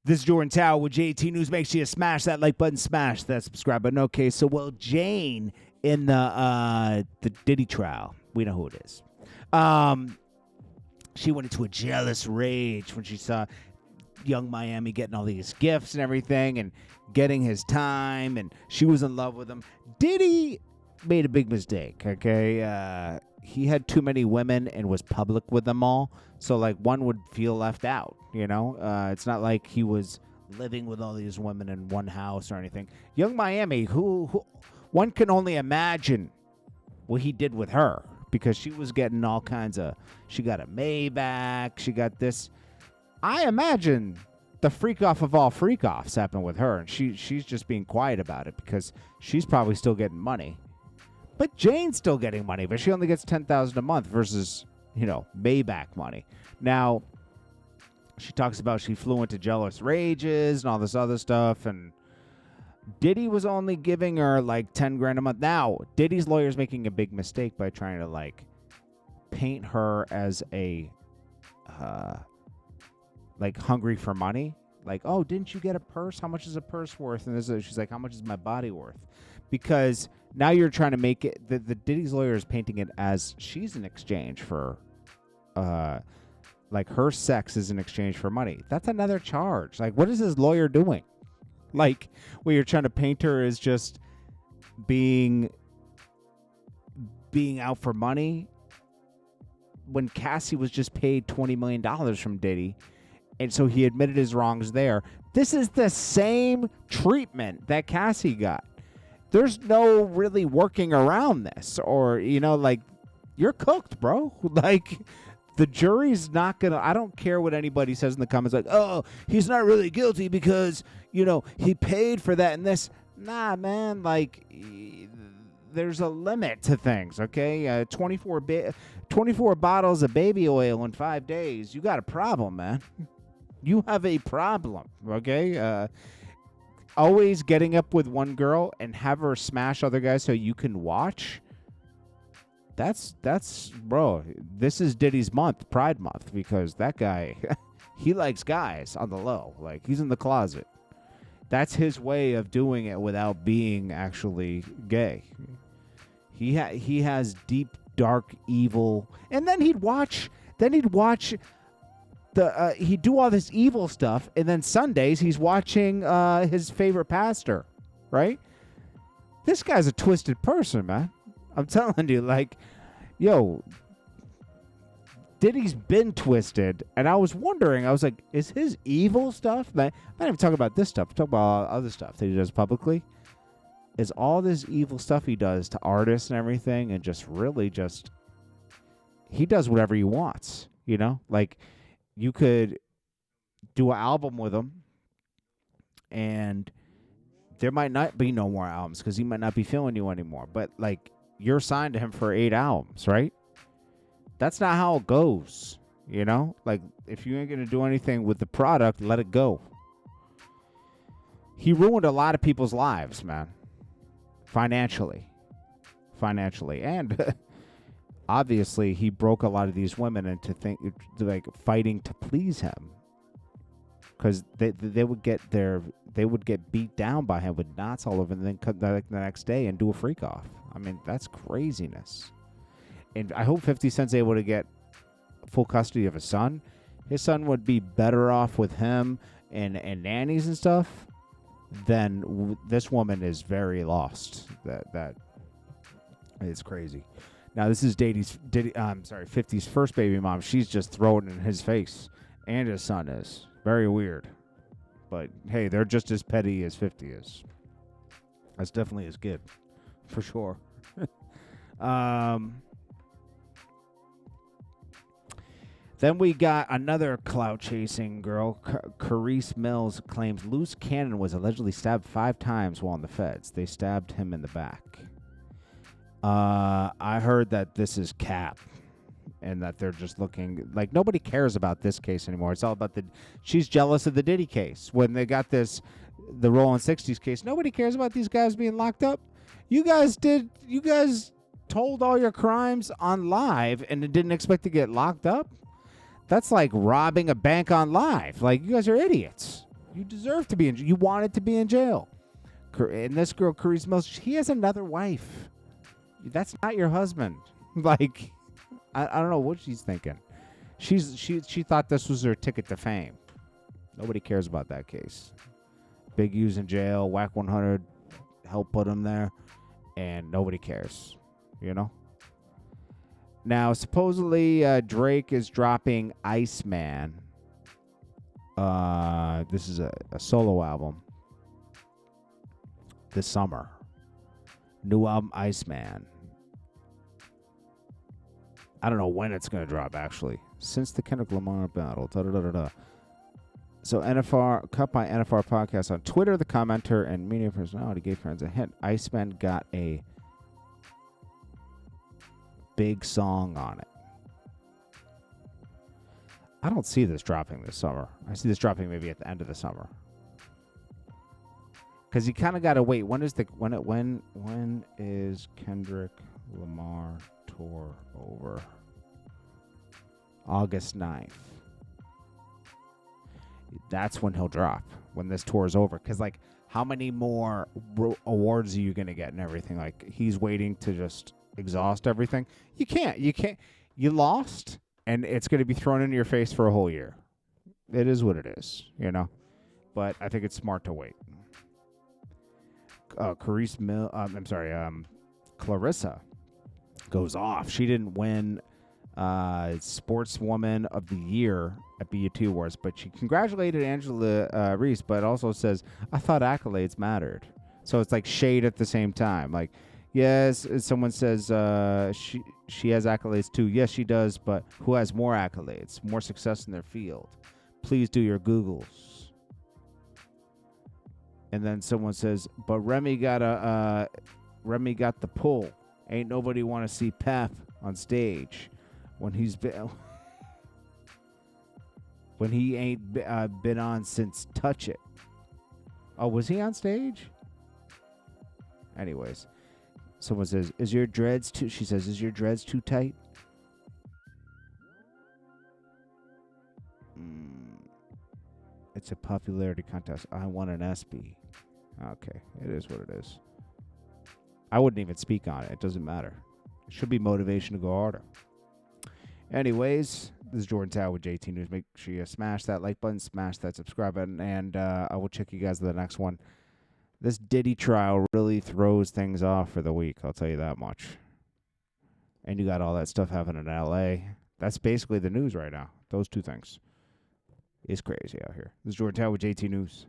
This is Jordan Tower with JT News. Make sure you smash that like button, smash that subscribe button. Okay, so Jane in the Diddy trial, we know who it is. She went into a jealous rage when she saw Young Miami getting all these gifts and everything and getting his time, and she was in love with him. Diddy made a big mistake, okay? He had too many women and was public with them all, so like one would feel left out, you know? It's not like he was living with all these women in one house or anything. Young Miami, who one can only imagine what he did with her, because she was getting all kinds of, she got a Maybach, she got this. I imagine the freak off of all freak offs happened with her, and she's just being quiet about it because she's probably still getting money. But Jane's still getting money, but she only gets $10,000 a month versus, you know, Maybach money. Now, she talks about she flew into jealous rages and all this other stuff, and Diddy was only giving her like $10,000 a month. Now, Diddy's lawyer's making a big mistake by trying to like paint her as a like hungry for money. Like, oh, didn't you get a purse? How much is a purse worth? And she's like, how much is my body worth? Because now you're trying to make it, the Diddy's lawyer is painting it as she's in exchange for, like her sex is in exchange for money. That's another charge. Like, what is his lawyer doing? Like, where you're trying to paint her as just being out for money, when Cassie was just paid $20 million from Diddy, and so he admitted his wrongs there. This is the same treatment that Cassie got. There's no really working around this, or, you know, like, you're cooked, bro. Like, the jury's not gonna, I don't care what anybody says in the comments, like, oh, he's not really guilty because, you know, he paid for that and this. Nah, man, like, there's a limit to things, okay? 24 bottles of baby oil in 5 days. You got a problem, man. You have a problem, okay? Always getting up with one girl and have her smash other guys so you can watch. That's bro, this is Diddy's month, Pride Month, because that guy, he likes guys on the low. Like, he's in the closet. That's his way of doing it without being actually gay. He has deep, dark, evil. And then he'd watch he'd do all this evil stuff, and then Sundays he's watching his favorite pastor, right? This guy's a twisted person, man. I'm telling you, like, yo, Diddy's been twisted, and I was wondering, I was like, is his evil stuff, I'm not even talking about this stuff, I'm talking about other stuff that he does publicly, is all this evil stuff he does to artists and everything, and just really just, he does whatever he wants, you know? Like, you could do an album with him, and there might not be no more albums because he might not be feeling you anymore. But, like, you're signed to him for 8 albums, right? That's not how it goes, you know? Like, if you ain't going to do anything with the product, let it go. He ruined a lot of people's lives, man. Financially. And obviously, he broke a lot of these women into fighting to please him, because they would get beat down by him with knots all over, and then come the next day and do a freak off. I mean, that's craziness. And I hope 50 Cent's able to get full custody of his son. His son would be better off with him and nannies and stuff than this woman is very lost. That is crazy. Now, this is 50's first baby mom. She's just throwing it in his face. And his son is. Very weird. But, hey, they're just as petty as 50 is. That's definitely his kid. For sure. Then we got another clout-chasing girl. Carice Mills claims Luce Cannon was allegedly stabbed 5 times while in the feds. They stabbed him in the back. I heard that this is cap, and that they're just looking like nobody cares about this case anymore. It's all about she's jealous of the Diddy case. When they got the Rollin' 60s case, nobody cares about these guys being locked up. You guys told all your crimes on live and didn't expect to get locked up. That's like robbing a bank on live. Like, you guys are idiots. You deserve to be in. You wanted to be in jail. And this girl, Carice Mills, he has another wife. That's not your husband. Like, I don't know what she's thinking. She thought this was her ticket to fame. Nobody cares about that case. Big U's in jail. Whack 100 helped put him there, and nobody cares. You know. Now, supposedly Drake is dropping Iceman. This is a solo album this summer. New album, Iceman. I don't know when it's going to drop, actually. Since the Kendrick Lamar battle. Da-da-da-da-da. So, NFR, cut by NFR Podcast on Twitter, the commenter and media personality gave friends a hint. Iceman got a big song on it. I don't see this dropping this summer. I see this dropping maybe at the end of the summer. Because you kind of got to wait. When is Kendrick Lamar tour over? August 9th. That's when he'll drop. When this tour is over. Because, like, how many more awards are you going to get and everything? Like, he's waiting to just exhaust everything. You can't. You lost, and it's going to be thrown into your face for a whole year. It is what it is, you know? But I think it's smart to wait. Clarissa goes off. She didn't win Sportswoman of the Year at BET Awards, but she congratulated Angela Reese, but also says, I thought accolades mattered. So it's like shade at the same time. Like, yes, someone says she has accolades too. Yes, she does, but who has more accolades, more success in their field? Please do your Googles. And then someone says, but Remy got the pull. Ain't nobody want to see Pep on stage when he ain't been on since Touch It. Oh, was he on stage? Anyways, someone says, is your dreads too? She says, is your dreads too tight? It's a popularity contest. I want an SB. Okay, it is what it is. I wouldn't even speak on it. It doesn't matter. It should be motivation to go harder. Anyways, this is Jordan Tower with JT News. Make sure you smash that like button, smash that subscribe button, and I will check you guys to the next one. This Diddy trial really throws things off for the week. I'll tell you that much. And you got all that stuff happening in L.A. That's basically the news right now. Those two things. It's crazy out here. This is Jordan Tower with JT News.